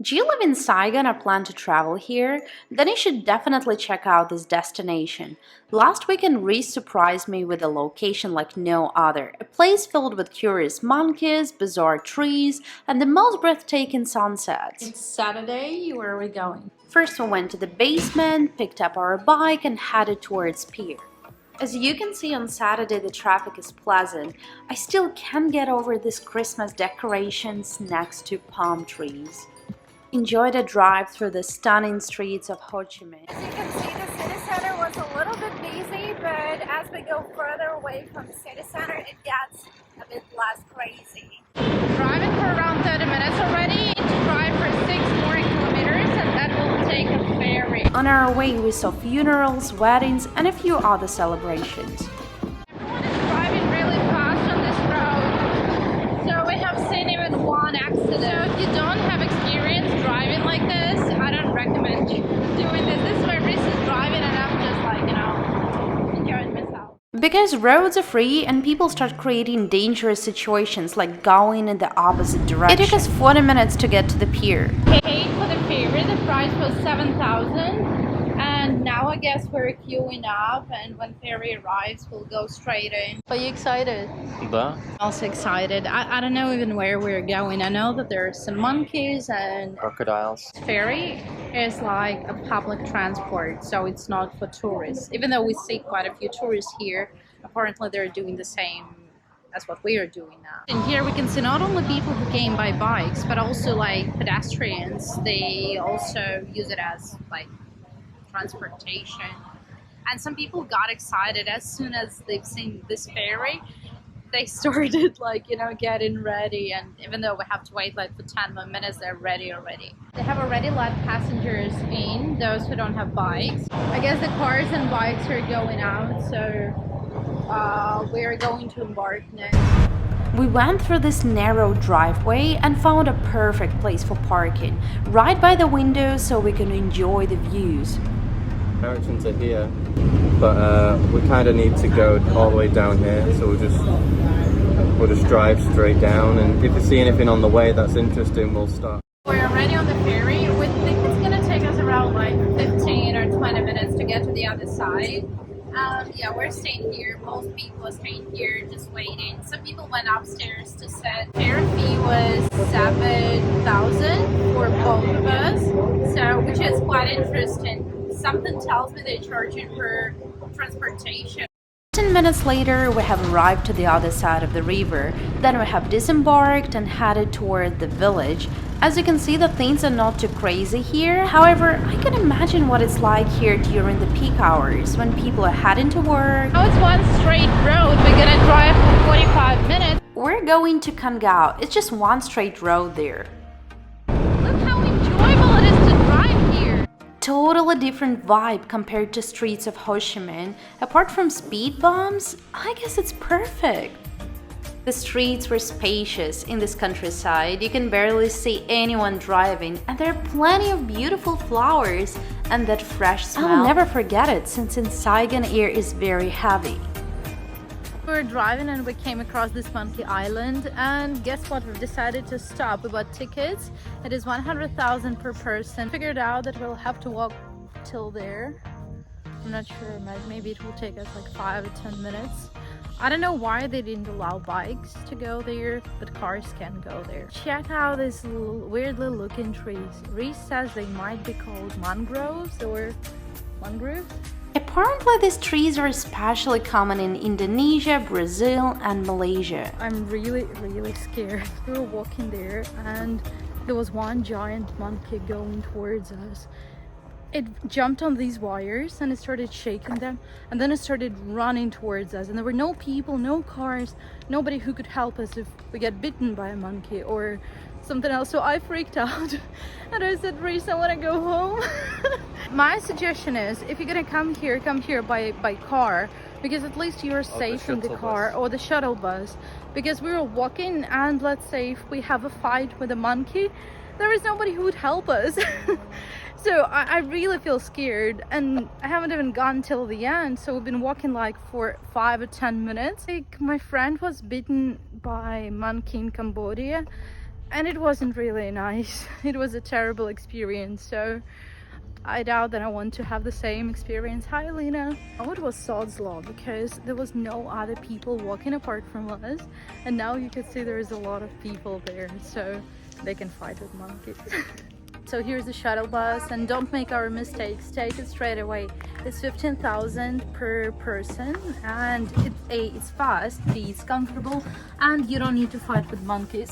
Do you live in Saigon or plan to travel here? Then you should definitely check out this destination. Last weekend, Reese surprised me with a location like no other. A place filled with curious monkeys, bizarre trees, and the most breathtaking sunsets. It's Saturday. Where are we going? First, we went to the basement, picked up our bike, and headed towards pier. As you can see on Saturday, the traffic is pleasant. I still can't get over these Christmas decorations next to palm trees. Enjoy the drive through the stunning streets of Ho Chi Minh. As you can see, the city center was a little bit busy, but as we go further away from the city center, it gets a bit less crazy. Driving for around 30 minutes already. To drive for 6 more kilometers, and that will take a ferry. On our way, we saw funerals, weddings, and a few other celebrations. Everyone is driving really fast on this road, so we have seen even one accident. So if you don't have experience driving like this, I don't recommend you doing this. This is where Reese is driving, and I'm just like, enjoying myself. Because roads are free and people start creating dangerous situations like going in the opposite direction. It took us 40 minutes to get to the pier. Paid for the ferry, the price was 7,000. And now I guess we're queuing up, and when ferry arrives, we'll go straight in. Are you excited? Да. Also excited. I don't know even where we're going. I know that there are some monkeys and Crocodiles. ferry is like a public transport, so it's not for tourists. Even though we see quite a few tourists here, apparently they're doing the same as what we are doing now. And here we can see not only people who came by bikes, but also like pedestrians. They also use it as like transportation, and some people got excited as soon as they've seen this ferry. They started like, getting ready, and even though we have to wait like for 10 more minutes, they're ready already. They have already let passengers in, those who don't have bikes. I guess the cars and bikes are going out, so we're going to embark next. We went through this narrow driveway and found a perfect place for parking, right by the window so we can enjoy the views. Directions are here, but we kind of need to go all the way down here, so we'll just drive straight down, and if you see anything on the way that's interesting, we'll stop. We're already on the ferry. We think it's gonna take us around like 15 or 20 minutes to get to the other side. Yeah, we're staying here. Most people are staying here, just waiting. Some people went upstairs to sit. Fare fee was 7,000 for both of us, so which is quite interesting. Something tells me they're charging for transportation. 10 minutes later, we have arrived to the other side of the river. Then we have disembarked and headed toward the village. As you can see, the things are not too crazy here. However, I can imagine what it's like here during the peak hours when people are heading to work. Now it's one straight road. We're gonna drive for 45 minutes. We're going to Kangao. It's just one straight road there. Look how enjoyable it is to drive here. Totally different vibe compared to streets of Ho Chi Minh. Apart from speed bumps, I guess it's perfect. The streets were spacious in this countryside. You can barely see anyone driving, and there are plenty of beautiful flowers and that fresh smell. I'll never forget it, since in Saigon air is very heavy. We were driving and we came across this monkey island, and guess what, we've decided to stop. We bought tickets. It is 100,000 per person. Figured out that we'll have to walk till there. I'm not sure, maybe it will take us like 5 or 10 minutes. I don't know why they didn't allow bikes to go there, but cars can go there. Check out these weirdly looking trees. Reese says they might be called mangroves or mangroves. Apparently, these trees are especially common in Indonesia, Brazil, and Malaysia. I'm really scared. We were walking there and there was one giant monkey going towards us. It jumped on these wires and it started shaking them, and then it started running towards us, and there were no people, no cars, nobody who could help us if we get bitten by a monkey or something else. So I freaked out and I said, Reese, I want to go home. My suggestion is, if you're gonna come here by car, because at least you're safe in the car, or the shuttle bus, because we were walking, and let's say if we have a fight with a monkey, there is nobody who would help us. So I really feel scared, and I haven't even gone till the end, so we've been walking like for 5 or 10 minutes. Like, my friend was bitten by a monkey in Cambodia, and it wasn't really nice. It was a terrible experience, so I doubt that I want to have the same experience. Hi, Lena. Oh, it was sod's law because there was no other people walking apart from us, and now you can see there's a lot of people there, so they can fight with monkeys. So here's the shuttle bus, and don't make our mistakes, take it straight away. It's 15,000 per person, and it's fast, B, it's comfortable, and you don't need to fight with monkeys.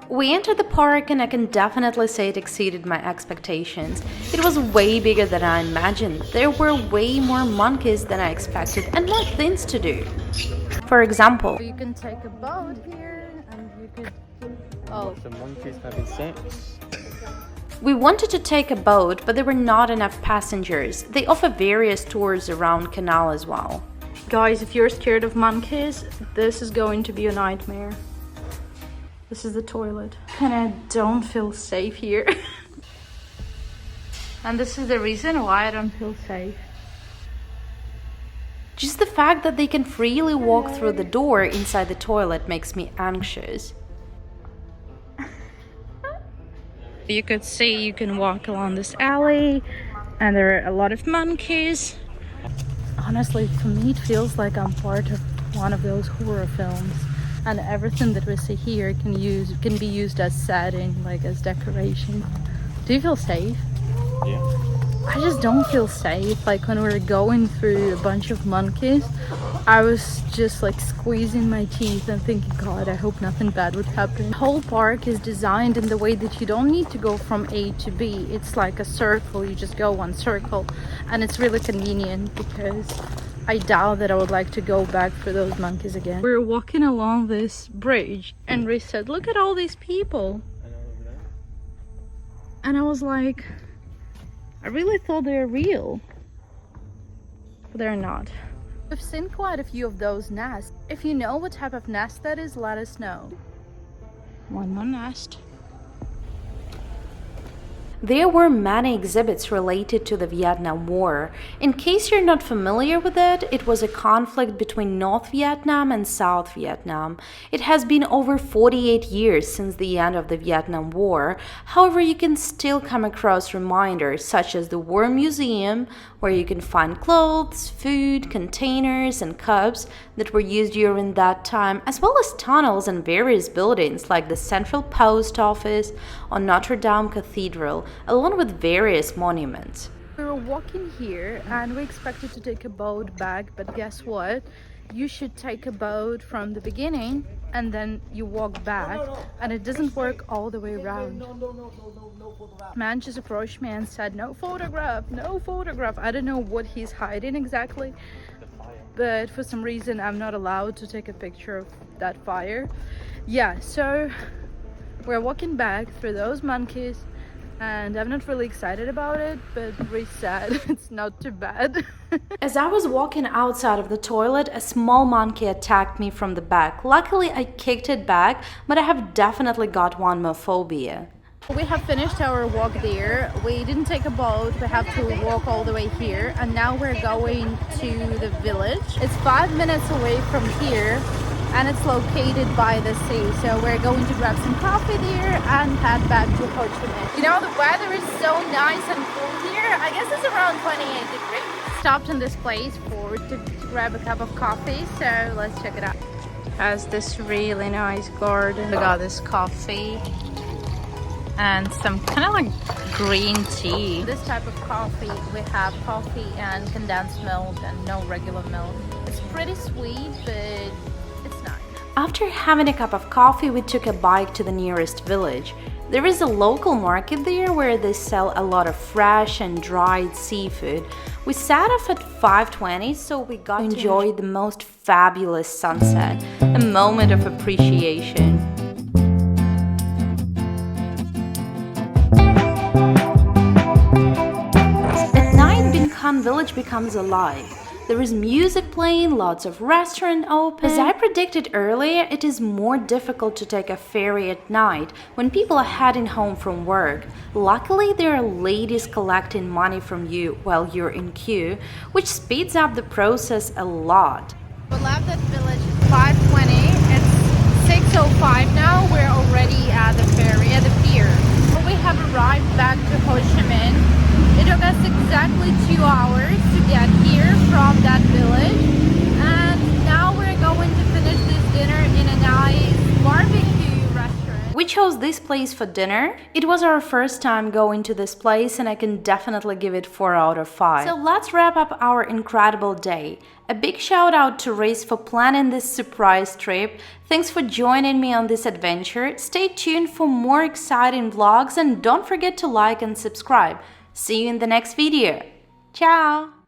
We entered the park and I can definitely say it exceeded my expectations. It was way bigger than I imagined. There were way more monkeys than I expected and more things to do. For example, You can take a boat here, and you could... Oh, The monkeys having sex. we wanted to take a boat, but there were not enough passengers. They offer various tours around canal as well. guys, if you're scared of monkeys, this is going to be a nightmare. This is the toilet, and I don't feel safe here. And this is the reason why I don't feel safe. Just the fact that they can freely walk through the door inside the toilet makes me anxious. You could see you can walk along this alley, and there are a lot of monkeys. Honestly, for me, it feels like I'm part of one of those horror films, and everything that we see here can be used as setting, like as decoration. Do you feel safe? Yeah. I just don't feel safe. Like when we were going through a bunch of monkeys, I was just like squeezing my teeth and thinking, God, I hope nothing bad would happen. The whole park is designed in the way that you don't need to go from A to B. It's like a circle, you just go one circle, and it's really convenient because I doubt that I would like to go back for those monkeys again. We were walking along this bridge and we said, look at all these people. And I was like, I really thought they were real, but they're not. We've seen quite a few of those nests. If you know what type of nest that is, let us know. One more nest. There were many exhibits related to the Vietnam War. In case you're not familiar with it, it was a conflict between North Vietnam and South Vietnam. It has been over 48 years since the end of the Vietnam War. However, you can still come across reminders such as the War Museum, where you can find clothes, food, containers, and cups that were used during that time, as well as tunnels and various buildings like the Central Post Office or Notre Dame Cathedral, along with various monuments. We were walking here and we expected to take a boat back, but guess what? You should take a boat from the beginning and then you walk back, and it doesn't work all the way around. Man just approached me and said, no photograph, no photograph. I don't know what he's hiding exactly, but for some reason I'm not allowed to take a picture of that fire. Yeah, so we're walking back through those monkeys, and I'm not really excited about it, but very sad. It's not too bad. As I was walking outside of the toilet, a small monkey attacked me from the back. Luckily, I kicked it back, but I have definitely got one more phobia. We have finished our walk there. We didn't take a boat, we have to walk all the way here, and now we're going to the village. It's 5 minutes away from here, and it's located by the sea, so we're going to grab some coffee there and head back to Ho Chi Minh. You know, the weather is so nice and cool here. I guess it's around 28 degrees. Stopped in this place to grab a cup of coffee, so let's check it out. It has this really nice garden. We got this coffee and some kind of like green tea. This type of coffee, we have coffee and condensed milk and no regular milk. It's pretty sweet, but it's nice. After having a cup of coffee, we took a bike to the nearest village. There is a local market there where they sell a lot of fresh and dried seafood. We sat off at 5:20, so we got to enjoy the most fabulous sunset, a moment of appreciation. At night, Binh Khan village becomes alive. There is music playing, lots of restaurants open. As I predicted earlier, it is more difficult to take a ferry at night when people are heading home from work. Luckily, there are ladies collecting money from you while you're in queue, which speeds up the process a lot. We left that village at 5:20. It's It's 05 now. We're already at the ferry, at the pier. We have arrived back to Ho Chi Minh. It took us exactly 2 hours to get here from that village. And now we're going to finish this dinner in a nice barbecue restaurant. We chose this place for dinner. It was our first time going to this place and I can definitely give it 4 out of 5. So let's wrap up our incredible day. A big shout out to Riz for planning this surprise trip. Thanks for joining me on this adventure. Stay tuned for more exciting vlogs and don't forget to like and subscribe. See you in the next video. Ciao!